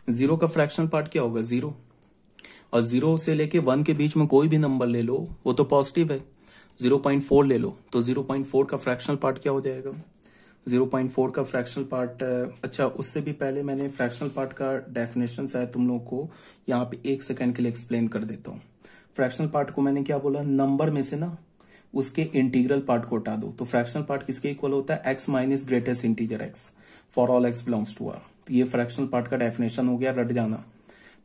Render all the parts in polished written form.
Zero का fractional part क्या होगा, जीरो। और जीरो से लेके 1 के बीच में कोई भी नंबर ले लो वो तो पॉजिटिव है। 0.4 ले लो तो 0.4 का फ्रैक्शनल पार्ट क्या हो जाएगा, 0.4 का फ्रैक्शनल पार्ट। अच्छा, उससे भी पहले मैंने फ्रैक्शनल पार्ट का डेफिनेशन शायद तुम लोग को यहाँ पे 1 सेकंड के लिए एक्सप्लेन कर देता हूँ। फ्रैक्शनल पार्ट को मैंने क्या बोला, नंबर में से ना उसके इंटीग्रल पार्ट को हटा दो। तो फ्रैक्शनल पार्ट किसके इक्वल होता है, x minus greatest integer x for all x belongs to r। तो ये फ्रैक्शनल पार्ट का डेफिनेशन हो गया, रट जाना।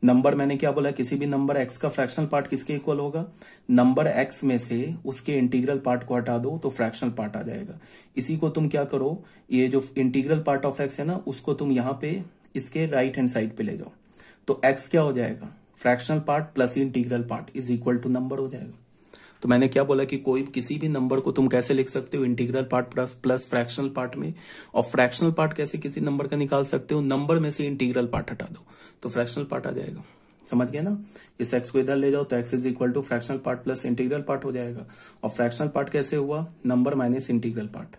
नंबर मैंने क्या बोला, किसी भी नंबर x का फ्रैक्शनल पार्ट किसके इक्वल होगा, नंबर x में से उसके इंटीग्रल पार्ट को हटा दो तो फ्रैक्शनल पार्ट आ जाएगा। इसी को तुम क्या करो, ये जो इंटीग्रल पार्ट ऑफ x है ना उसको तुम यहाँ पे इसके राइट हैंड साइड पे ले जाओ। तो x क्या हो जाएगा, fractional part plus integral part is equal to number हो जाएगा। तो मैंने क्या बोला कि कोई किसी भी नंबर को तुम कैसे लिख सकते हो, integral part plus fractional part में। और फ्रैक्शनल पार्ट कैसे किसी नंबर का निकाल सकते हो, नंबर में से इंटीग्रल पार्ट हटा दो तो फ्रैक्शनल पार्ट आ जाएगा। समझ गए ना, इस x को इधर ले जाओ तो x is equal to fractional part plus integral part हो जाएगा। और फ्रैक्शनल पार्ट कैसे हुआ, नंबर माइनस इंटीग्रल पार्ट।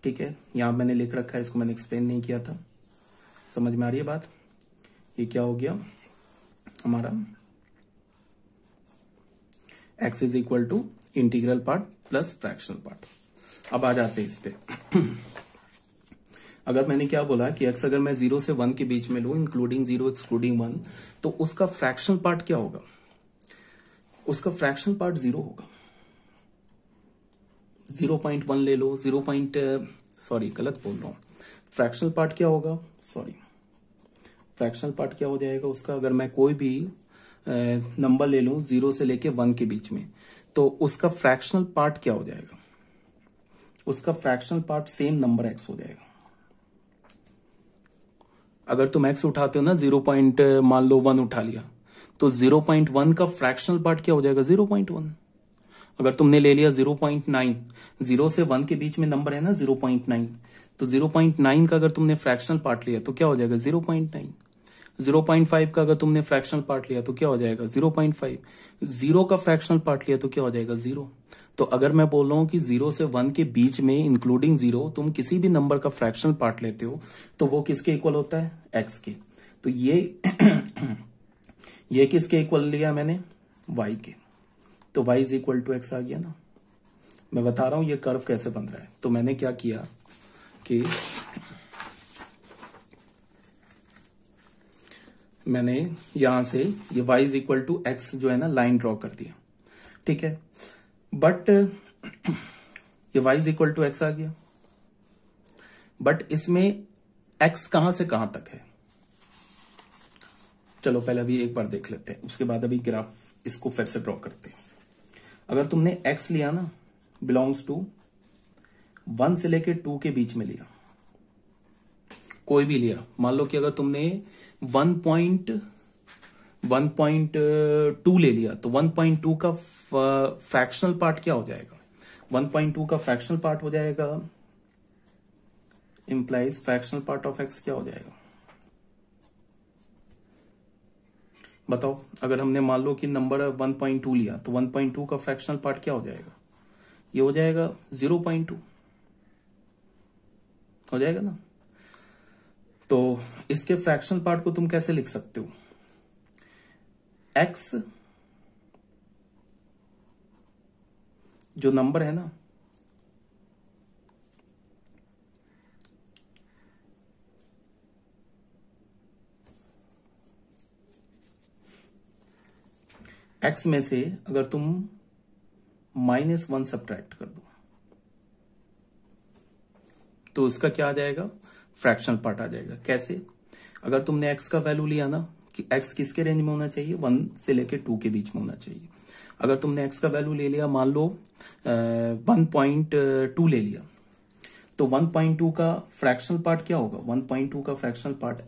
ठीक है, यहां मैंने लिख रखा है, इसको मैंने एक्सप्लेन नहीं किया था। समझ में आ रही है बात, ये क्या हो गया हमारा, x is equal to integral part plus fractional part. अब आ जाते हैं इस पे। अगर मैंने क्या बोला कि x अगर मैं 0 से 1 के बीच में लूं, इंक्लूडिंग 0 एक्सक्लूडिंग 1, तो उसका फ्रैक्शनल पार्ट क्या होगा, उसका फ्रैक्शनल पार्ट 0 होगा। 0.1 ले लो, गलत बोल रहा हूं, फ्रैक्शनल पार्ट क्या होगा, फ्रैक्शनल पार्ट क्या हो जाएगा उसका, अगर मैं कोई भी नंबर ले लूं 0 से लेके 1 के बीच में, तो उसका फ्रैक्शनल पार्ट क्या हो जाएगा, उसका fractional part same number x हो जाएगा। अगर तुम x उठाते हो ना, 0. मान लो 1 उठा लिया, तो 0.1 का फ्रैक्शनल पार्ट क्या हो जाएगा, 0.1। अगर तुमने ले लिया 0.9, 0 से 1 के बीच में नंबर है ना 0.9, तो 0.9 का अगर तुमने फ्रैक्शनल पार्ट लिया तो क्या हो जाएगा 0.9। 0.5 का अगर तुमने फ्रैक्शनल पार्ट लिया तो क्या हो जाएगा 0.5। 0 का फ्रैक्शनल पार्ट लिया तो क्या हो जाएगा 0। तो अगर मैं बोल रहा हूं कि 0 से 1 के बीच में इंक्लूडिंग 0 तुम किसी भी नंबर का फ्रैक्शनल पार्ट लेते हो तो वो किसके इक्वल होता है, x के। तो ये किसके इक्वल लिया मैंने, y के। तो y is equal to x आ गया ना। मैं बता रहा हूं ये कर्व कैसे बन रहा है। तो मैंने क्या किया कि मैंने यहां से ये y is equal to x जो है ना लाइन ड्रॉ कर दिया, ठीक है। बट ये y is equal to x आ गया, बट इसमें x कहां से कहां तक है, चलो पहले अभी एक बार देख लेते हैं, उसके बाद अभी ग्राफ इसको फिर से ड्रॉ करते हैं। अगर तुमने x लिया ना, बिलोंग्स टू 1 से लेके 2 के बीच में लिया, कोई भी लिया, मान लो कि अगर तुमने 1.2 ले लिया तो 1.2 का फ्रैक्शनल पार्ट क्या हो जाएगा, 1.2 का फ्रैक्शनल पार्ट हो जाएगा, implies fractional part of x क्या हो जाएगा, बताओ। अगर हमने मान लो कि नंबर 1.2 लिया तो 1.2 का फ्रैक्शनल पार्ट क्या हो जाएगा, ये हो जाएगा 0.2 हो जाएगा ना। तो इसके फ्रैक्शनल पार्ट को तुम कैसे लिख सकते हो, x जो नंबर है ना, x में से अगर तुम -1 सब्ट्रैक्ट कर दो तो उसका क्या आ जाएगा, फ्रैक्शनल पार्ट आ जाएगा। कैसे, अगर तुमने x का वैल्यू लिया ना कि x किसके रेंज में होना चाहिए, 1 से लेके 2 के बीच में होना चाहिए। अगर तुमने x का वैल्यू ले लिया, मान लो 1.2 ले लिया, तो 1.2 का फ्रैक्शनल पार्ट क्या होगा, 1.2 का फ्रैक्शनल पार्ट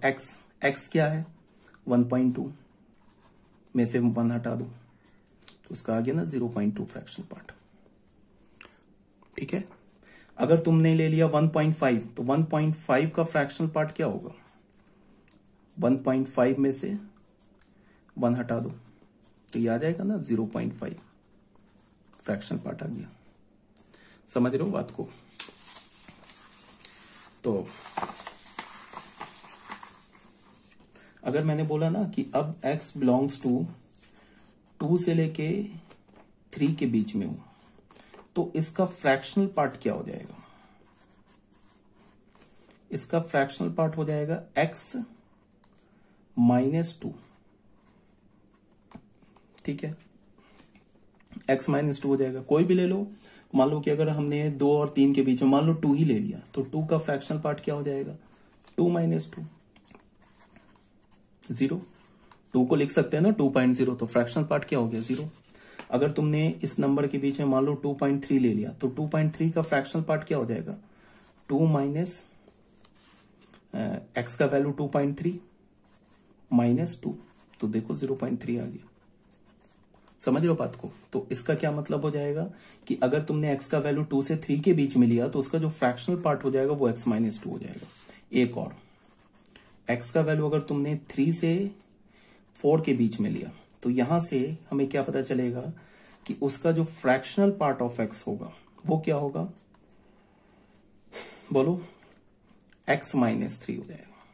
x क्या है 1.2 में से 1 हटा दो तो उसका आ गया ना 0.2 फ्रैक्शनल पार्ट, ठीक है। अगर तुमने ले लिया 1.5 तो 1.5 का फ्रैक्शनल पार्ट क्या होगा, 1.5 में से 1 हटा दो तो ये आ जाएगा ना 0.5 फ्रैक्शनल पार्ट आ गया। समझ रहे हो बात को। तो अगर मैंने बोला ना कि अब x बिलोंग्स टू 2 से लेके 3 के बीच में हो, तो इसका फ्रैक्शनल पार्ट क्या हो जाएगा? इसका फ्रैक्शनल पार्ट हो जाएगा x -2। ठीक है, x -2 हो जाएगा। कोई भी ले लो, मान लो कि अगर हमने 2 और 3 के बीच में मान लो 2 ही ले लिया, तो 2 का फ्रैक्शनल पार्ट क्या हो जाएगा? 2 -2 0। 2 को लिख सकते हैं ना 2.0, तो फ्रैक्शनल पार्ट क्या हो गया? 0। अगर तुमने इस नंबर के बीच में मान लो 2.3 ले लिया, तो 2.3 का फ्रैक्शनल पार्ट क्या हो जाएगा? 2 माइनस x का वैल्यू 2.3 -2, तो देखो 0.3 आ गया। समझ रहे हो बात को? तो इसका क्या मतलब हो जाएगा कि अगर तुमने x का वैल्यू 2 से 3 के बीच में लिया, तो उसका जो फ्रैक्शनल पार्ट हो जाएगा वो x -2 हो जाएगा। एक और, x का वैल्यू अगर तुमने 3 से 4 के बीच में लिया, तो यहां से हमें क्या पता चलेगा कि उसका जो फ्रैक्शनल पार्ट ऑफ x होगा वो क्या होगा? बोलो, x -3 हो जाएगा।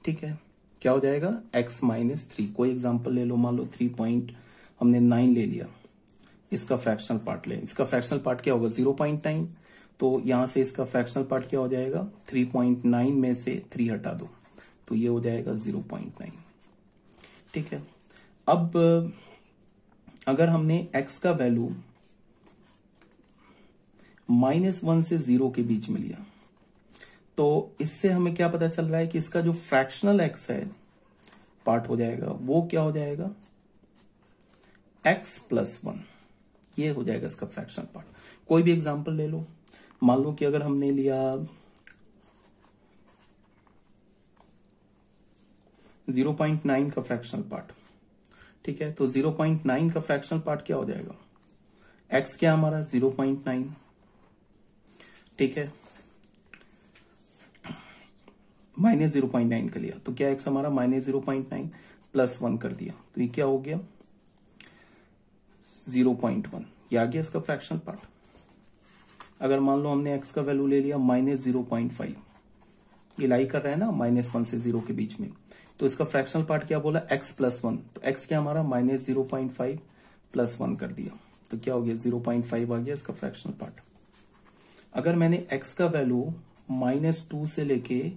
ठीक है, क्या हो जाएगा? x -3। कोई एग्जांपल ले लो, मान लो 3.9 ले लिया, इसका फ्रैक्शनल पार्ट ले, इसका फ्रैक्शनल पार्ट क्या होगा? 0.9। तो यहां से इसका फ्रैक्शनल पार्ट क्या हो जाएगा? 3.9 में से 3 हटा दो, तो ये हो जाएगा 0.9। ठीक है, अब अगर हमने x का वैल्यू -1 से 0 के बीच में लिया, तो इससे हमें क्या पता चल रहा है कि इसका जो फ्रैक्शनल x है पार्ट हो जाएगा वो क्या हो जाएगा? x + 1। ये हो जाएगा इसका फ्रैक्शनल पार्ट। कोई भी एग्जांपल ले लो, मान लो कि अगर हमने लिया 0.9 का फ्रैक्शनल पार्ट। ठीक है, तो 0.9 का फ्रैक्शनल पार्ट क्या हो जाएगा? x क्या हमारा? 0.9। ठीक है, -0.9 कर लिया, तो क्या x हमारा? -0.9 + 1 कर दिया, तो ये क्या हो गया? 0.1। ये आ गया इसका फ्रैक्शनल पार्ट। अगर मान लो हमने x का वैल्यू ले लिया -0.5, ये लाई कर रहा है ना -1 से 0 के बीच में, तो इसका फ्रैक्शनल पार्ट क्या बोला? x + 1। तो x क्या हमारा? -0.5 + 1 कर दिया, तो क्या हो गया? 0.5 आ गया इसका फ्रैक्शनल पार्ट। अगर मैंने x का वैल्यू -2 से लेके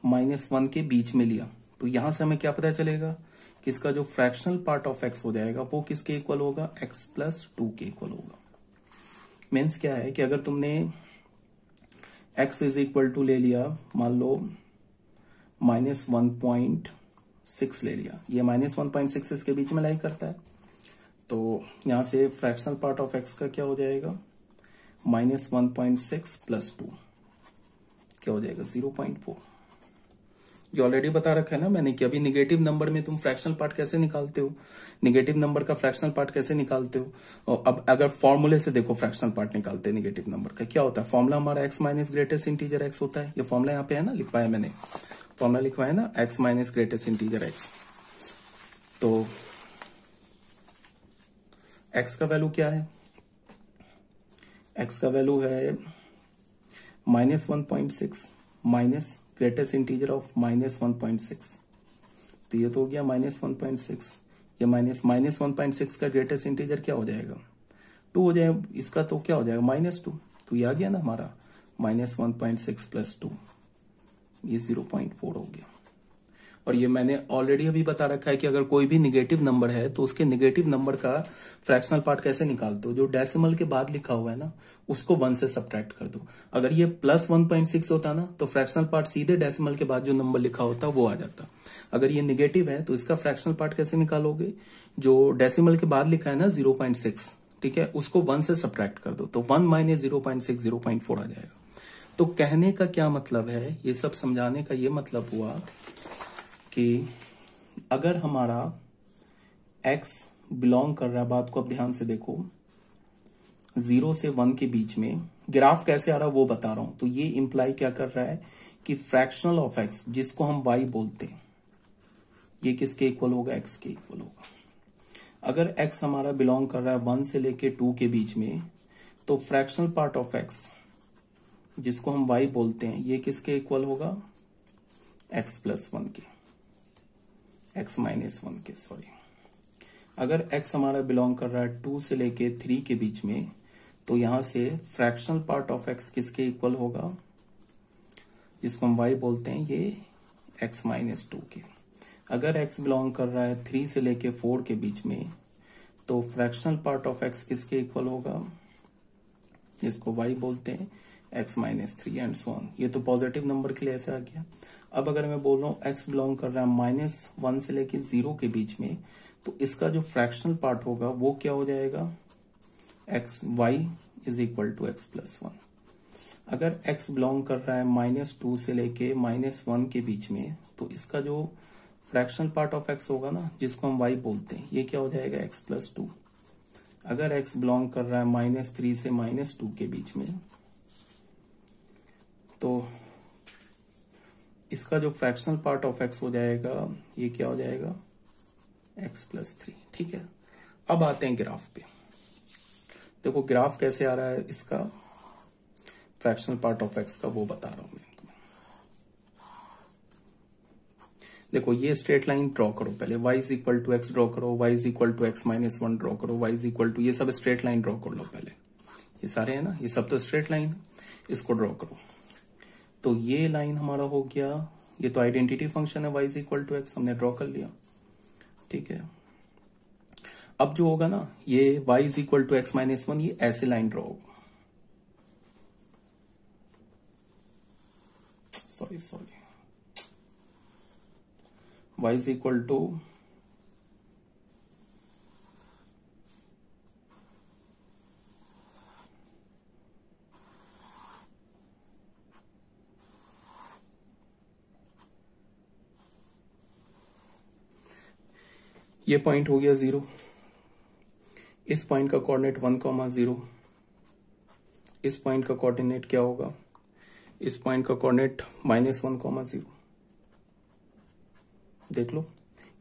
-1 के बीच में लिया, तो यहां से हमें क्या पता चलेगा कि इसका जो फ्रैक्शनल पार्ट ऑफ x हो जाएगा वो किसके इक्वल होगा? x + 2 के इक्वल होगा। मीन्स क्या है कि अगर तुमने x = ले लिया, मान लो -1.6 ले लिया, ये -1.6 इसके बीच में लाई करता है, तो यहां से फ्रैक्शनल पार्ट ऑफ x का क्या हो जाएगा? -1.6 + 2 क्या हो जाएगा? 0.4। ये ऑलरेडी बता रखा है ना मैंने कि अभी निगेटिव नंबर में तुम फ्रैक्शनल पार्ट कैसे निकालते हो, निगेटिव नंबर का फ्रैक्शनल पार्ट कैसे निकालते हो। और अब अगर फॉर्मूले से देखो फ्रैक्शनल पार्ट निकालते हैं निगेटिव नंबर का, क्या होता है? फॉर्मूला हमारा x - ग्रेटेस्ट इंटीजर x होता है। ये फॉर्मूला यहाँ पे है ना, लिखवाया मैंने, फॉर्मूला लिखवाया ना, x - ग्रेटेस्ट इंटीजर x। तो x का वैल्यू क्या है? x का वैल्यू है -1.6 माइनस ग्रेटेस्ट इंटीजर ऑफ -1.6, तो ये तो हो गया -1.6। ये -1.6 का ग्रेटेस्ट इंटीजर क्या हो जाएगा? 2 हो जाएगा। इसका तो क्या हो जाएगा? -2। तो ये आ गया ना हमारा -1.6 + 2, ये 0.4 हो गया। और ये मैंने ऑलरेडी अभी बता रखा है कि अगर कोई भी निगेटिव नंबर है तो उसके निगेटिव नंबर का फ्रैक्शनल पार्ट कैसे निकालते हो? जो डेसिमल के बाद लिखा हुआ है ना उसको 1 से सब्ट्रैक्ट कर दो। अगर ये +1.6 होता ना तो फ्रैक्शनल पार्ट सीधे डेसिमल के बाद जो नंबर लिखा होता वो आ जाता। अगर ये निगेटिव है तो इसका फ्रैक्शनल पार्ट कैसे निकालोगे? जो डेसिमल के बाद लिखा है ना 0.6, ठीक है, उसको 1 से सब्ट्रैक्ट कर दो, तो 1 - 0.6 0.4 आ जाएगा। तो कहने का क्या मतलब है, ये सब समझाने का ये मतलब हुआ कि अगर हमारा x बिलोंग कर रहा है, बात को अब ध्यान से देखो, 0 से 1 के बीच में, ग्राफ कैसे आ रहा है वो बता रहा हूं। तो ये इंप्लाई क्या कर रहा है कि फ्रैक्शनल ऑफ x, जिसको हम y बोलते हैं, ये किसके इक्वल होगा? x के इक्वल होगा। अगर x हमारा बिलोंग कर रहा है 1 से लेके 2 के बीच में, तो फ्रैक्शनल पार्ट ऑफ x, जिसको हम y बोलते हैं, ये किसके इक्वल होगा? x + 1 के। x माइनस 1 के, सॉरी, अगर x हमारा बिलोंग कर रहा है 2 से लेके 3 के बीच में, तो यहां से फ्रैक्शनल पार्ट ऑफ x किसके इक्वल होगा, जिसको हम y बोलते हैं, ये x माइनस 2 के। अगर x बिलोंग कर रहा है 3 से लेके 4 के बीच में, तो फ्रैक्शनल पार्ट ऑफ x किसके इक्वल होगा, जिसको y बोलते हैं x minus 3 and so on. ये तो पॉजिटिव नंबर के लिए ऐसे आ गया। अब अगर मैं बोल रहा हूँ x बिलोंग कर रहा है -1 से लेके 0 के बीच में, तो इसका जो फ्रैक्शनल पार्ट होगा वो क्या हो जाएगा, y is equal to x plus 1। अगर x बिलोंग कर रहा है -2 से लेके -1 के बीच में, तो इसका जो फ्रैक्शनल पार्ट ऑफ x होगा ना, जिसको हम y बोलते हैं, ये क्या हो जाएगा, x प्लस 2। अगर x बिलोंग कर रहा है -3 से -2 के बीच में, तो इसका जो फ्रैक्शनल पार्ट ऑफ x हो जाएगा, ये क्या हो जाएगा, x प्लस 3। ठीक है, अब आते हैं ग्राफ पे। देखो ग्राफ कैसे आ रहा है इसका, फ्रैक्शनल पार्ट ऑफ x का, वो बता रहा हूं मैं तुम्हें। देखो ये स्ट्रेट लाइन ड्रॉ करो पहले, y is equal to x draw करो, y is equal to x minus 1 draw करो, y इज इक्वल टू, ये सब स्ट्रेट लाइन ड्रॉ कर लो पहले। ये सारे है ना, ये सब तो स्ट्रेट लाइन, इसको ड्रॉ करो। तो ये लाइन हमारा हो गया, ये तो आइडेंटिटी फंक्शन है, y is equal to x, हमने ड्रॉ कर लिया। ठीक है, अब जो होगा ना, ये y is equal to x minus 1, ये ऐसे लाइन ड्रॉ होगा। Sorry, y is equal to ये पॉइंट हो गया 0, इस पॉइंट का कोऑर्डिनेट 1,0, इस पॉइंट का कोऑर्डिनेट क्या होगा, इस पॉइंट का कोऑर्डिनेट -1,0। देख लो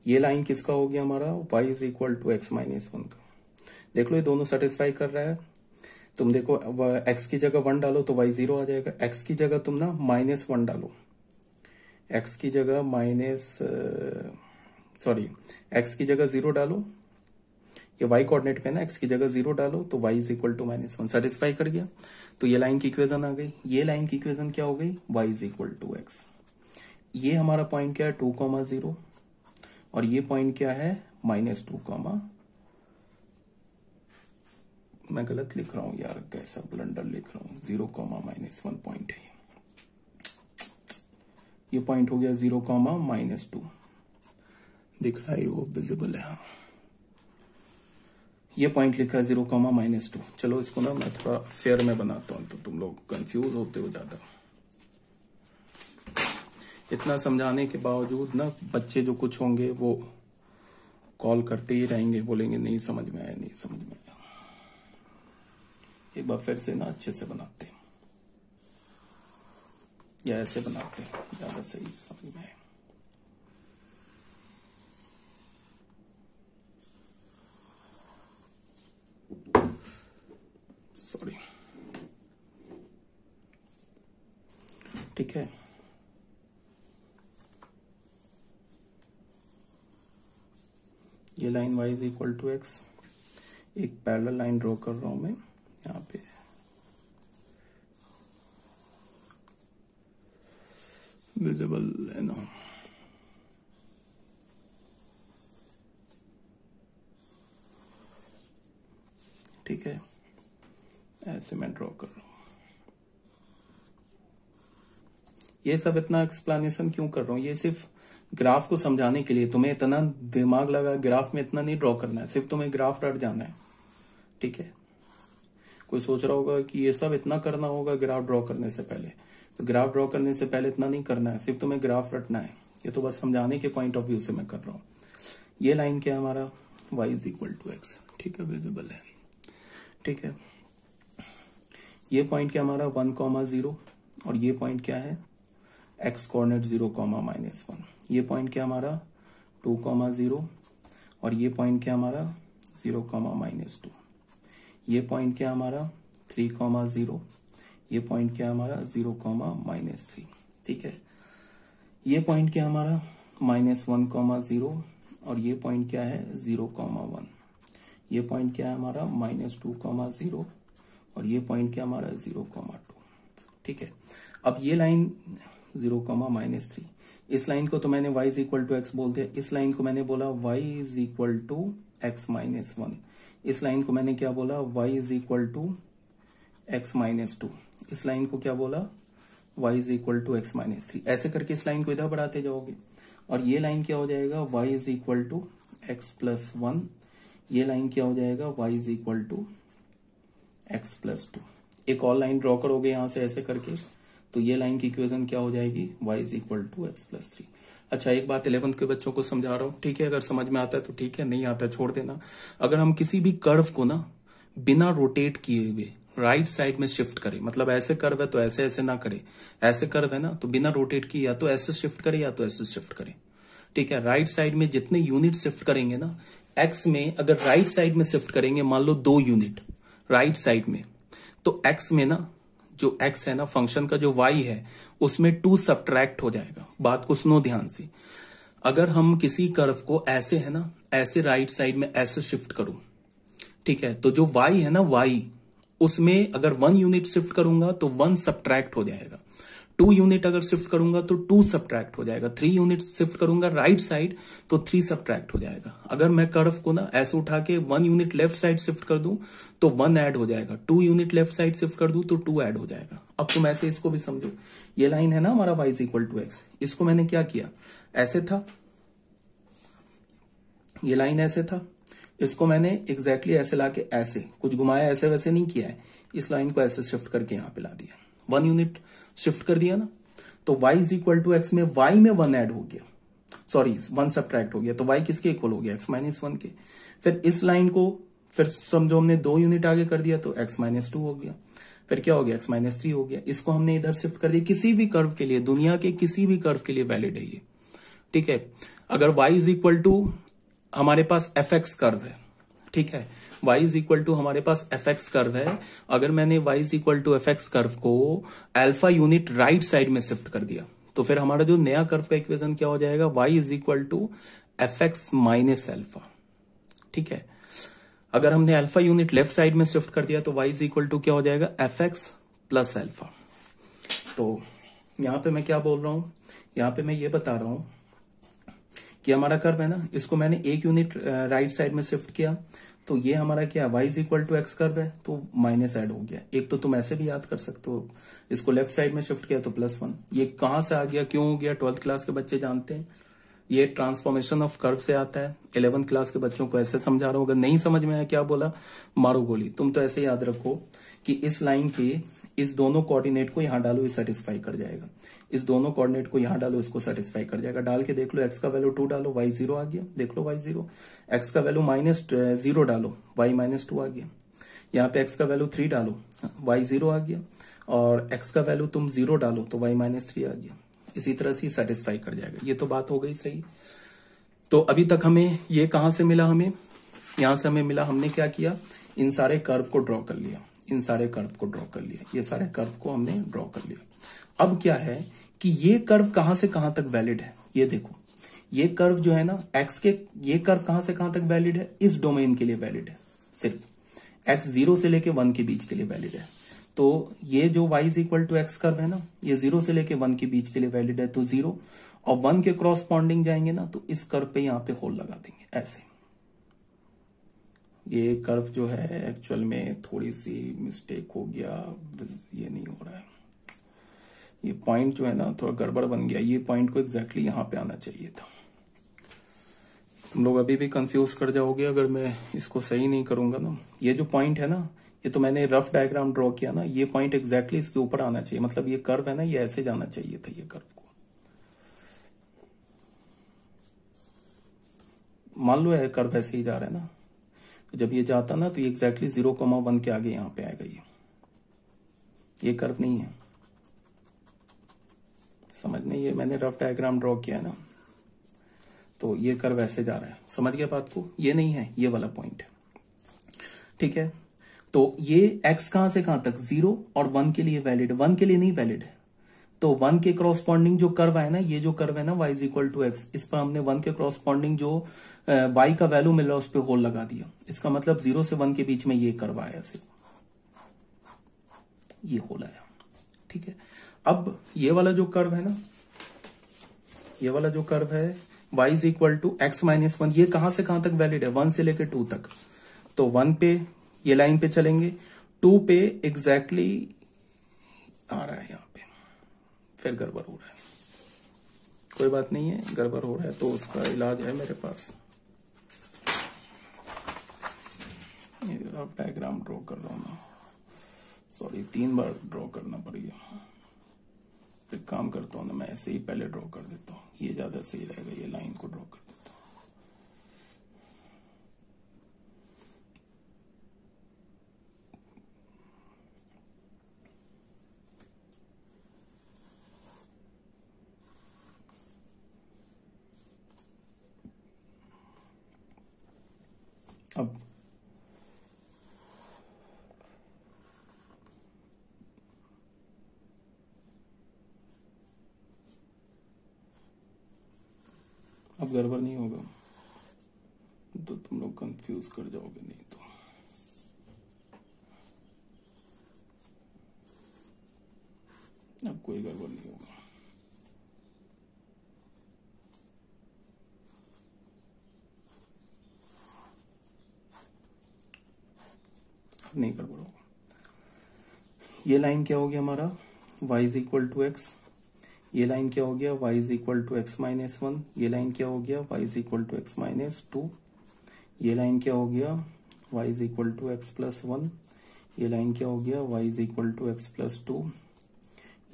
ये लाइन किसका हो गया हमारा, y is equal to x minus 1 का। देख लो ये दोनों सेटिस्फाई कर रहा है। तुम देखो x की जगह 1 डालो तो y 0 आ जाएगा, x की जगह तुम ना -1 डालो, x की जगह x की जगह 0 डालो, ये y कोऑर्डिनेट पे ना, x की जगह 0 डालो तो y is equal to -1, satisfy कर गया। तो ये लाइन की इक्वेशन आ गई। ये लाइन की इक्वेशन क्या हो गई, y is equal to x. ये हमारा पॉइंट क्या है, 2,0, और ये पॉइंट क्या है, -2, मैं गलत लिख रहा हूं यार, कैसा ब्लंडर लिख रहा हूं, 0,-1 पॉइंट है ये पॉइंट हो गया 0,-2, दिख रहा है वो विजिबल है। ये पॉइंट लिखा है 0,-2। चलो इसको ना मैं थोड़ा फेयर में बनाता हूं, तो तुम लोग कंफ्यूज होते हो ज्यादा। इतना समझाने के बावजूद ना बच्चे जो कुछ होंगे वो कॉल करते ही रहेंगे, बोलेंगे नहीं समझ में आया, नहीं समझ में आया। एक बार फिर से ना अच्छे से बनाते हैं, या ऐसे बनाते हैं, ज्यादा सही समझ में आए। सॉरी, ठीक है। ये line y is equal to x, एक पैरेलल लाइन ड्रॉ कर रहा हूं मैं यहाँ पे, विजिबल है ना, ठीक है, ऐसे मैं ड्रॉ कर रहा हूं। ये सब इतना एक्सप्लेनेशन क्यों कर रहा हूं, ये सिर्फ ग्राफ को समझाने के लिए। तुम्हें इतना दिमाग लगा ग्राफ में इतना नहीं ड्रॉ करना है, सिर्फ तुम्हें ग्राफ रट जाना है। ठीक है, कोई सोच रहा होगा कि ये सब इतना करना होगा ग्राफ ड्रॉ करने से पहले, तो ग्राफ ड्रॉ करने से पहले इतना नहीं करना है, सिर्फ तुम्हें ग्राफ रटना है। ये तो बस समझाने के पॉइंट ऑफ व्यू से मैं कर रहा हूँ। ये लाइन क्या है हमारा, y is equal to x, ठीक है, विजिबल है। ठीक है, ये पॉइंट क्या हमारा 1,0, और ये पॉइंट क्या है, x कोऑर्डिनेट 0,-1। ये पॉइंट क्या हमारा 2,0, और ये पॉइंट क्या हमारा 0,-2। ये पॉइंट क्या हमारा 3,0, ये पॉइंट क्या हमारा 0,-3। ठीक है, ये पॉइंट क्या हमारा -1, 0 और ये पॉइंट क्या है 0, 1। ये पॉइंट क्या है हमारा -2, 0 और ये पॉइंट क्या हमारा 0, 2। ठीक है, अब ये लाइन 0, -3, इस लाइन को तो मैंने y = x बोल दिया, इस लाइन को मैंने बोला y = x - 1, इस लाइन को मैंने क्या बोला y = x - 2, इस लाइन को क्या बोला y = x - 3। ऐसे करके इस लाइन को इधर बढ़ाते जाओगे और ये लाइन क्या हो जाएगा y = x + 1, ये लाइन क्या हो जाएगा y = x + 2। एक और लाइन ड्रॉ करोगे यहां से ऐसे करके, तो ये लाइन की इक्वेशन क्या हो जाएगी y = x + 3। अच्छा, एक बात 11th के बच्चों को समझा रहा हूँ, ठीक है, अगर समझ में आता है तो ठीक है, नहीं आता है छोड़ देना। अगर हम किसी भी कर्व को ना बिना रोटेट किए हुए राइट साइड में शिफ्ट करें, मतलब ऐसे कर्व है तो ऐसे ऐसे ना करे, ऐसे कर्व है ना तो बिना रोटेट किए या तो ऐसे शिफ्ट करे या तो ऐसे शिफ्ट करे। ठीक है, राइट साइड में जितने यूनिट शिफ्ट करेंगे ना, एक्स में अगर राइट साइड में शिफ्ट करेंगे, मान लो 2 यूनिट राइट साइड में, तो एक्स में ना जो x है ना फंक्शन का जो y है उसमें 2 सब्ट्रैक्ट हो जाएगा। बात को सुनो ध्यान से, अगर हम किसी कर्व को ऐसे है ना ऐसे राइट साइड में ऐसे शिफ्ट करूं, ठीक है, तो जो y है ना y उसमें अगर 1 यूनिट शिफ्ट करूंगा तो 1 सब्ट्रैक्ट हो जाएगा, 2 यूनिट अगर शिफ्ट करूंगा तो 2 सब्ट्रैक्ट हो जाएगा, 3 यूनिट शिफ्ट करूंगा राइट साइड तो 3 सब्ट्रैक्ट हो जाएगा। अगर मैं कर्व को ना ऐसे उठा के 1 यूनिट लेफ्ट साइड शिफ्ट कर दूं तो 1 ऐड हो जाएगा, 2 यूनिट लेफ्ट साइड शिफ्ट कर दूं तो 2 ऐड हो जाएगा। अब तुम ऐसे इसको भी समझो, ये लाइन है ना हमारा y = x, इसको मैंने क्या किया, ऐसे था, ये लाइन ऐसे था, इसको मैंने एग्जैक्टली ऐसे लाके ऐसे कुछ घुमाया, ऐसे वैसे नहीं किया है, इस लाइन को ऐसे शिफ्ट करके यहां पे ला दिया, 1 यूनिट शिफ्ट कर दिया ना, तो y = x में y में 1 ऐड हो गया, सॉरी 1 सब्ट्रैक्ट हो गया, तो y किसके इक्वल हो गया x - 1 के। फिर इस लाइन को फिर समझो हमने 2 यूनिट आगे कर दिया तो x - 2 हो गया, फिर क्या हो गया x - 3 हो गया, इसको हमने इधर शिफ्ट कर दिया। किसी भी कर्व के लिए, दुनिया के किसी भी कर्व के लिए वैलिड है ये, ठीक है। अगर y = हमारे पास fx कर्व है, ठीक है, y = हमारे पास fx कर्व है, अगर मैंने y = fx कर्व को अल्फा यूनिट राइट साइड में शिफ्ट कर दिया तो फिर हमारा जो नया कर्व का इक्वेशन क्या हो जाएगा y = fx - अल्फा। ठीक है, अगर हमने अल्फा यूनिट लेफ्ट साइड में शिफ्ट कर दिया तो y = क्या हो जाएगा fx + अल्फा। तो यहां पे मैं क्या बोल रहा हूं, यहां पे मैं ये बता रहा हूं कि हमारा कर्व है ना, इसको मैंने 1 यूनिट राइट साइड में शिफ्ट किया तो ये हमारा क्या y = x कर्व है तो माइनस ऐड हो गया। एक तो तुम ऐसे भी याद कर सकते हो, इसको लेफ्ट साइड में शिफ्ट किया तो +1। ये कहां से आ गया, क्यों हो गया, 12th क्लास के बच्चे जानते हैं, ये ट्रांसफॉर्मेशन ऑफ कर्व से आता है। 11th क्लास के बच्चों को ऐसे समझा रहा हूं, अगर नहीं समझ में आया क्या बोला मारो गोली। तुम तो ऐसे याद रखो कि इस लाइन के इस दोनों कोऑर्डिनेट को यहां डालो, ये सेटिस्फाई कर जाएगा, इस दोनों कोऑर्डिनेट को यहां डालो, इसको सेटिस्फाई कर जाएगा। डाल के देख लो, x का वैल्यू 2 डालो y 0 आ गया, देख लो y 0, x का वैल्यू -0 डालो y -2 आ गया, यहाँ पे x का वैल्यू 3 डालो y 0 आ गया, और x का वैल्यू तुम 0 डालो तो y -3 आ गया। इसी तरह से सेटिस्फाई कर जाएगा। ये तो बात हो गई सही। तो अभी तक हमें ये कहां से मिला, हमें यहां से हमें मिला, हमने क्या किया, इन सारे कर्व को ड्रॉ कर लिया, इन सारे कर्व को ड्रॉ कर लिया, ये सारे कर्व को हमने ड्रॉ कर लिया। अब क्या है कि ये कर्व कहां से कहां तक वैलिड है, ये देखो, ये कर्व जो है ना x के, ये कर्व कहां से कहां तक वैलिड है, इस डोमेन के लिए वैलिड है, सिर्फ x 0 से लेके 1 के बीच के लिए वैलिड है। तो ये जो y = x कर्व है ना, ये 0 से लेके 1 के बीच के लिए वैलिड है, तो 0 और 1 के क्रॉसपॉन्डिंग जाएंगे ना तो इस कर्व पे यहां पे होल लगा देंगे ऐसे। ये कर्व जो है एक्चुअल में थोड़ी सी मिस्टेक हो गया, ये नहीं हो रहा है, ये पॉइंट जो है ना थोड़ा गड़बड़ बन गया, ये पॉइंट को एग्जैक्टली यहां पे आना चाहिए था। तुम लोग अभी भी कंफ्यूज कर जाओगे अगर मैं इसको सही नहीं करूंगा ना। ये जो पॉइंट है ना, ये तो मैंने रफ डायग्राम ड्रॉ किया ना, ये पॉइंट एग्जैक्टली इसके ऊपर आना चाहिए, मतलब ये कर्व है ना, ये ऐसे जाना चाहिए था ये कर्व को। मान लो ये कर्व ऐसे ही जा रहा है ना, तो जब ये जाता ना तो ये एग्जैक्टली 0,1 के आगे यहां पे आएगा, ये कर्व नहीं है, समझ नहीं, ये मैंने रफ डायग्राम ड्रॉ किया ना, तो ये कर्व ऐसे जा रहा है, समझ गया बात को, ये नहीं है, ये वाला पॉइंट है। ठीक है, तो ये x कहां से कहां तक, 0 और 1 के लिए वैलिड, 1 के लिए नहीं वैलिड है, तो 1 के क्रॉसपॉन्डिंग जो कर्व है ना, ये जो कर्व है ना y is equal to x, इस पर हमने 1 के क्रॉसपॉन्डिंग जो y का वैल्यू मिल रहा है उस पर होल लगा दिया। इसका मतलब 0 से 1 के बीच में ये कर्व आया, सिर्फ ये होल आया। ठीक है, अब ये वाला जो कर्व है ना, ये वाला जो कर्व है y is equal to x minus 1, ये कहां से कहां तक वैलिड है, 1 से लेकर 2 तक। तो 1 पे ये लाइन पे चलेंगे, 2 पे एग्जैक्टली आ रहा है, यहां पे फिर गड़बड़ हो रहा है। कोई बात नहीं है, गड़बड़ हो रहा है तो उसका इलाज है मेरे पास। डायग्राम ड्रॉ कर रहा हूं मैं, सॉरी 3 बार ड्रॉ करना पड़ेगा। एक काम करता हूं ना, मैं ऐसे ही पहले ड्रॉ कर देता हूँ, ये ज्यादा सही रहेगा। ये लाइन को ड्रॉ कर देता हूँ। अब गड़बड़ नहीं होगा तो तुम लोग कंफ्यूज कर जाओगे, नहीं तो अब कोई गड़बड़ नहीं होगा। अब नहीं गड़बड़ होगा। ये लाइन क्या हो गया हमारा, y is equal to x. ये लाइन क्या हो गया, y is equal to x minus 1। ये लाइन क्या हो गया, y is equal to x minus 2। ये लाइन क्या हो गया, y is equal to x plus 1। ये लाइन क्या हो गया, y is equal to x plus 2।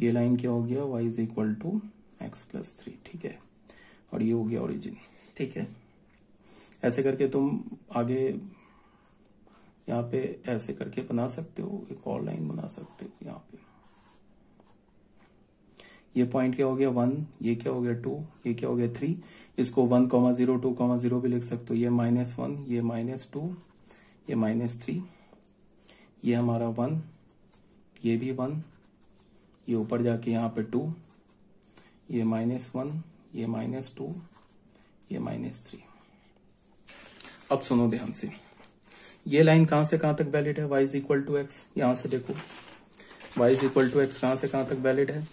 ये लाइन क्या हो गया, y is equal to x plus 3। ठीक है, और ये हो गया ओरिजिन। ठीक है, ऐसे करके तुम आगे यहाँ पे ऐसे करके बना सकते हो, एक और लाइन बना सकते हो। यहाँ पे ये पॉइंट क्या हो गया 1, ये क्या हो गया 2, ये क्या हो गया 3। इसको 1,0 2,0 भी लिख सकते हो। ये -1, ये -2, ये -3, ये हमारा 1, ये भी 1, ये ऊपर जाके यहाँ पे 2, ये -1, ये -2, ये -3। अब सुनो ध्यान से, ये लाइन कहां से कहां तक वैलिड है, y is equal to x. यहां से देखो y is equal to x कहां से कहां तक वैलिड है।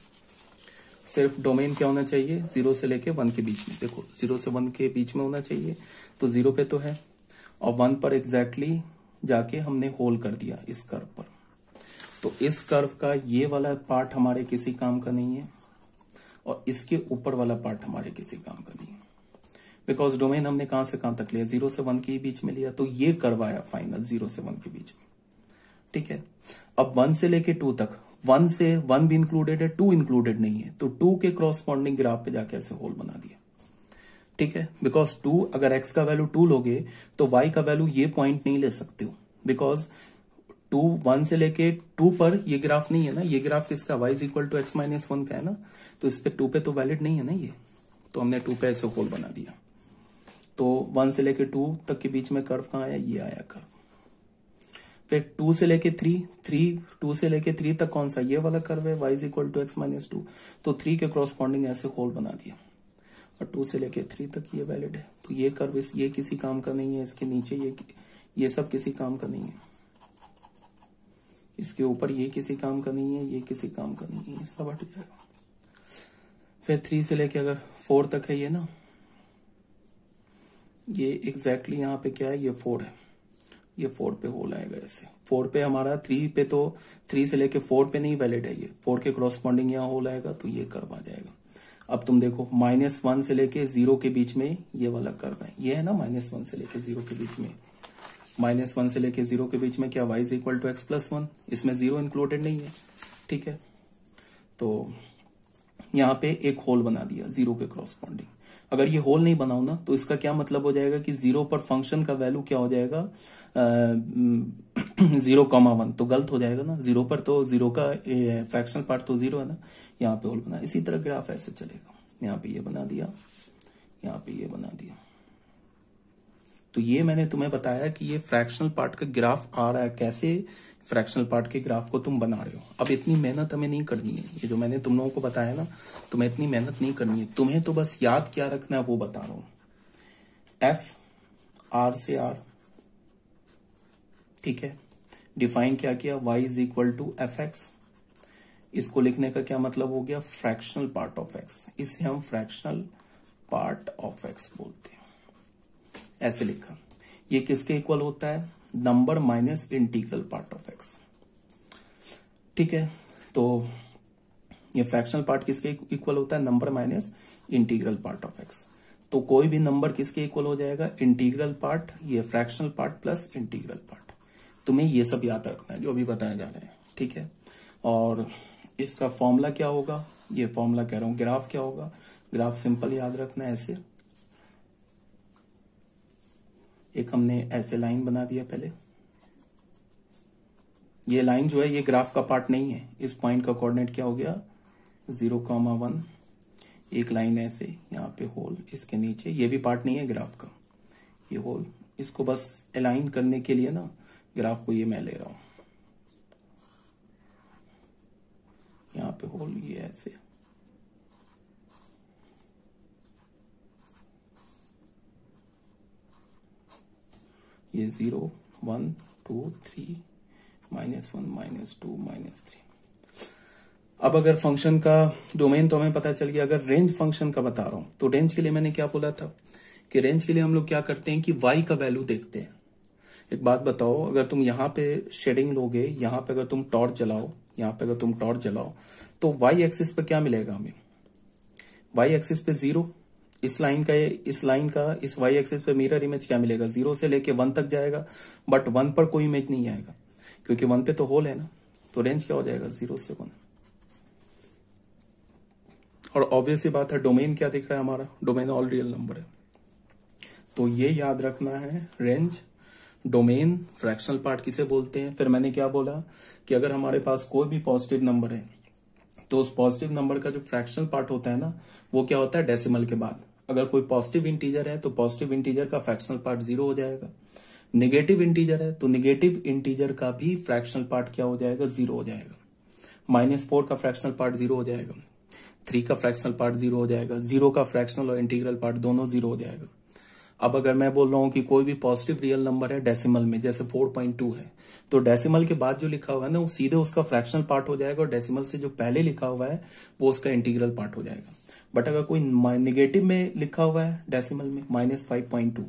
सिर्फ डोमेन क्या होना चाहिए, 0 से लेके 1 के बीच में। देखो 0 से 1 के बीच में होना चाहिए, तो 0 पे तो है, और 1 पर एग्जैक्टली जाके हमने होल कर दिया इस कर्व पर। तो इस कर्व का ये वाला पार्ट हमारे किसी काम का नहीं है, और इसके ऊपर वाला पार्ट हमारे किसी काम का नहीं है, बिकॉज डोमेन हमने कहां से कहां तक लिया, 0 से 1 के बीच में लिया। तो ये कर्व आया फाइनल 0 से 1 के बीच में। ठीक है, अब 1 से लेके 2 तक, 1 से 1 भी इंक्लूडेड है, 2 इंक्लूडेड नहीं है, तो 2 के क्रॉसपॉन्डिंग ग्राफ पे जाके ऐसे होल बना दिया। ठीक है, बिकॉज 2, अगर x का वैल्यू 2 लोगे तो y का वैल्यू ये पॉइंट नहीं ले सकते हो, बिकॉज 2 1 से लेके 2 पर ये ग्राफ नहीं है ना। ये ग्राफ किसका, y is equal to x minus 1 का है ना, तो इस पे 2 पे तो वैलिड नहीं है ना ये, तो हमने 2 पे ऐसे होल बना दिया। तो 1 से लेके 2 तक के बीच में कर्व कहां आया, ये आया कर्व। फिर 2 से लेके 2 से लेके 3 तक कौन सा, ये वाला कर्व है, y is equal to x minus 2। तो 3 के क्रॉसपॉन्डिंग ऐसे होल बना दिया, और 2 से लेके 3 तक ये वैलिड है। तो ये कर्व ये किसी काम का नहीं है, इसके नीचे ये सब किसी काम का नहीं है, इसके ऊपर ये किसी काम का नहीं है, ये किसी काम का नहीं है, ये सब हट जाएगा। फिर 3 से लेके अगर 4 तक है ये ना, ये एग्जैक्टली यहाँ पे क्या है, ये 4 है, ये 4 पे होल आएगा ऐसे। 4 पे हमारा 3 पे, तो 3 से लेके 4 पे नहीं वैलिड है, ये 4 के क्रॉसपॉन्डिंग यहाँ होल आएगा, तो ये कर्व आ जाएगा। अब तुम देखो -1 से लेके 0 के बीच में ये वाला कर्व है, ये है ना -1 से लेके 0 के बीच में। -1 से लेके 0 के बीच में क्या, y is equal to x plus 1, इसमें 0 इंक्लूडेड नहीं है। ठीक है, तो यहाँ पे एक होल बना दिया 0 के क्रॉसपॉन्डिंग। अगर ये होल नहीं बनाओ ना, तो इसका क्या मतलब हो जाएगा कि 0 पर फंक्शन का वैल्यू क्या हो जाएगा, 0,1, तो गलत हो जाएगा ना। 0 पर तो 0 का फ्रैक्शनल पार्ट तो 0 है ना, यहाँ पे होल बना। इसी तरह ग्राफ ऐसे चलेगा, यहाँ पे ये बना दिया, यहाँ पे ये बना दिया, तो तो ये मैंने तुम्हें बताया कि ये फ्रैक्शनल पार्ट का ग्राफ आ रहा है, कैसे फ्रैक्शनल पार्ट के ग्राफ को तुम बना रहे हो। अब इतनी मेहनत हमें नहीं करनी है, ये जो मैंने तुम लोगों को बताया ना, तुम्हें इतनी मेहनत नहीं करनी है, तुम्हें तो बस याद क्या रखना है वो बता रहा हूं। एफ आर से आर, ठीक है, डिफाइन क्या किया, y is equal to f x. इसको लिखने का क्या मतलब हो गया, फ्रैक्शनल पार्ट ऑफ x, इसे हम फ्रैक्शनल पार्ट ऑफ x बोलते हैं, ऐसे लिखा। ये किसके इक्वल होता है, number minus integral part of x, ठीक है। तो ये फ्रैक्शनल पार्ट किसके इक्वल होता है, number minus integral part of x। तो कोई भी नंबर किसके इक्वल हो जाएगा, इंटीग्रल पार्ट, ये fractional part plus integral part. तुम्हें ये सब याद रखना है जो अभी बताया जा रहा है, ठीक है। और इसका फॉर्मूला क्या होगा, ये फॉर्मूला कह रहा हूं, ग्राफ क्या होगा, ग्राफ सिंपल याद रखना है ऐसे। एक हमने ऐसे लाइन बना दिया पहले, ये लाइन जो है ये ग्राफ का पार्ट नहीं है, इस पॉइंट का कोऑर्डिनेट क्या हो गया 0,1। एक लाइन ऐसे, यहाँ पे होल, इसके नीचे, ये भी पार्ट नहीं है ग्राफ का, ये होल। इसको बस अलाइन करने के लिए ना ग्राफ को ये मैं ले रहा हूं, यहाँ पे होल, ये ऐसे। ये 0, 1, 2, 3, -1, -2, -3। अब अगर फंक्शन का डोमेन तो हमें पता चल गया, अगर रेंज फंक्शन का बता रहा हूं तो रेंज के लिए मैंने क्या बोला था कि रेंज के लिए हम लोग क्या करते हैं कि y का वैल्यू देखते हैं। एक बात बताओ, अगर तुम यहाँ पे शेडिंग लोगे, यहाँ पे अगर तुम टॉर्च जलाओ, यहाँ पे अगर तुम टॉर्च जलाओ, तो y एक्सिस पे क्या मिलेगा हमें, y एक्सिस पे 0, इस लाइन का इस y एक्सिस पे मिरर इमेज क्या मिलेगा, 0 से लेके 1 तक जाएगा, बट 1 पर कोई इमेज नहीं आएगा क्योंकि 1 पे तो होल है ना। तो रेंज क्या हो जाएगा, 0 से 1। और ऑब्वियस ही बात है, डोमेन क्या दिख रहा है हमारा, डोमेन ऑल रियल नंबर है। तो ये याद रखना है, रेंज, डोमेन, फ्रैक्शनल पार्ट किसे बोलते हैं। फिर मैंने क्या बोला कि अगर हमारे पास कोई भी पॉजिटिव नंबर है तो उस पॉजिटिव नंबर का जो फ्रैक्शनल पार्ट होता है ना, वो क्या होता है, डेसिमल के बाद। अगर कोई पॉजिटिव इंटीजर है तो पॉजिटिव इंटीजर का फ्रैक्शनल पार्ट 0 हो जाएगा। नेगेटिव इंटीजर है तो नेगेटिव इंटीजर का भी फ्रैक्शनल पार्ट क्या हो जाएगा, 0 हो जाएगा। -4 का फ्रैक्शनल पार्ट 0 हो जाएगा, 3 का फ्रैक्शनल पार्ट 0 हो जाएगा, 0 का फ्रैक्शनल और इंटीग्रल पार्ट दोनों 0 हो जाएगा। अब अगर मैं बोल रहा हूं कि कोई भी पॉजिटिव रियल नंबर है डेसिमल में, जैसे 4.2 है, तो डेसिमल के बाद जो लिखा हुआ है ना वो सीधे उसका फ्रैक्शनल पार्ट हो जाएगा, और डेसिमल से जो पहले लिखा हुआ है वो उसका इंटीग्रल पार्ट हो जाएगा। बट अगर कोई नेगेटिव में लिखा हुआ है डेसिमल में -5.2,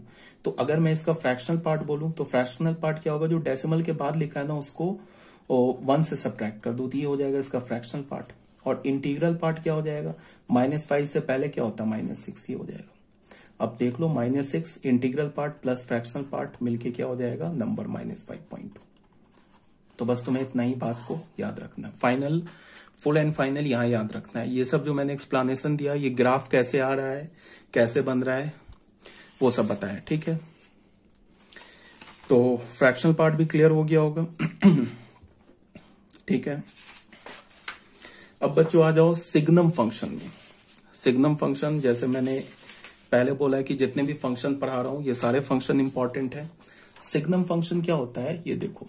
तो अगर मैं इसका फ्रैक्शनल पार्ट बोलूं तो फ्रैक्शनल पार्ट क्या होगा, जो डेसिमल के बाद लिखा है ना उसको 1 से सब्ट्रैक्ट कर दो, तो ये हो जाएगा इसका फ्रैक्शनल पार्ट। और इंटीग्रल पार्ट क्या हो जाएगा, -5 से पहले क्या होता है, -6 ही हो जाएगा। अब देख लो, -6 integral part plus fractional part मिलके क्या हो जाएगा, नंबर -5.2। तो बस तुम्हें इतना ही बात को याद रखना है, फाइनल, फुल एंड फाइनल यहाँ याद रखना है। ये सब जो मैंने एक्सप्लेनेशन दिया, ये ग्राफ कैसे आ रहा है, कैसे बन रहा है, वो सब बताया, ठीक है। तो फ्रैक्शनल पार्ट भी क्लियर हो गया होगा ठीक है। अब बच्चों आ जाओ सिग्नम फंक्शन में। सिग्नम फंक्शन, जैसे मैंने पहले बोला है कि जितने भी फंक्शन पढ़ा रहा हूं ये सारे फंक्शन इंपॉर्टेंट है। सिग्नम फंक्शन क्या होता है, ये देखो,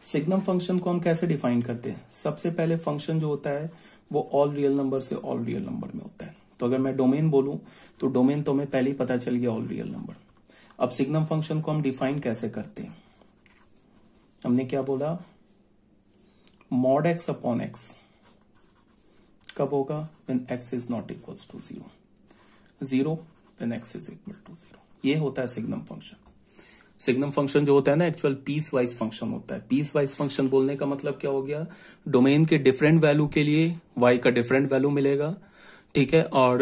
सिग्नम फंक्शन को हम कैसे डिफाइन करते हैं। सबसे पहले फंक्शन जो होता है वो ऑल रियल नंबर से ऑल रियल नंबर में होता है। तो अगर मैं डोमेन बोलूं तो डोमेन तो हमें पहले ही पता चल गया, ऑल रियल नंबर। अब सिग्नम फंक्शन को हम डिफाइन कैसे करते हैं, हमने क्या बोला, mod x अपॉन x कब होगा, when x is not equals to 0, 0 when x is equal to 0। ये होता है सिग्नम फंक्शन। सिग्नम फंक्शन जो होता है ना, एक्चुअल पीस वाइज फंक्शन होता है। पीस वाइज फंक्शन बोलने का मतलब क्या हो गया, डोमेन के डिफरेंट वैल्यू के लिए y का डिफरेंट वैल्यू मिलेगा, ठीक है। और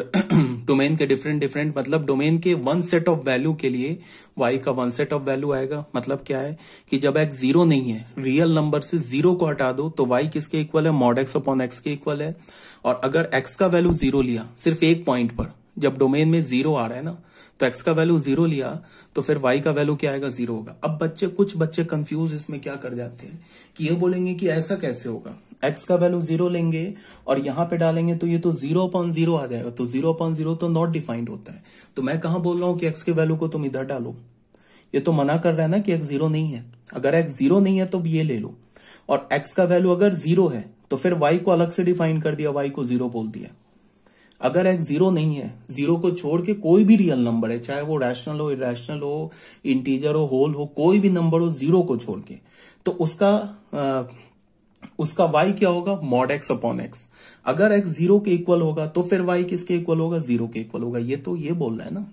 डोमेन के डिफरेंट मतलब डोमेन के 1 सेट ऑफ वैल्यू के लिए y का 1 सेट ऑफ वैल्यू आएगा। मतलब क्या है कि जब x 0 नहीं है, रियल नंबर से 0 को हटा दो तो y किसके इक्वल है, mod x अपॉन x के इक्वल है। और अगर x का वैल्यू 0 लिया सिर्फ एक पॉइंट पर, जब डोमेन में 0 आ रहा है ना, तो x का वैल्यू 0 लिया तो फिर y का वैल्यू क्या आएगा, 0 होगा। अब कुछ बच्चे कंफ्यूज इसमें क्या कर जाते हैं कि ये बोलेंगे कि ऐसा कैसे होगा, x का वैल्यू 0 लेंगे और यहां पे डालेंगे तो ये तो 0/0 आ जाएगा, तो 0/0 तो नॉट डिफाइंड होता है। तो मैं कहां बोल रहा हूं कि x के वैल्यू को तुम इधर डालो, ये तो मना कर रहा है ना कि x 0 नहीं है। अगर x 0 नहीं है तो ये ले लो, और x का वैल्यू अगर 0 है तो फिर y को अलग से डिफाइन कर दिया, y को 0 बोल दिया। अगर x 0 नहीं है, 0 को छोड़ के कोई भी रियल नंबर है, चाहे वो रैशनल हो, इरेशनल हो, इंटीजर हो, होल हो, कोई भी नंबर हो 0 को छोड़ के, तो उसका y क्या होगा, मॉड x अपॉन x। अगर x 0 के इक्वल होगा तो फिर y किसके इक्वल होगा, 0 के इक्वल होगा। ये तो ये बोल रहा है ना।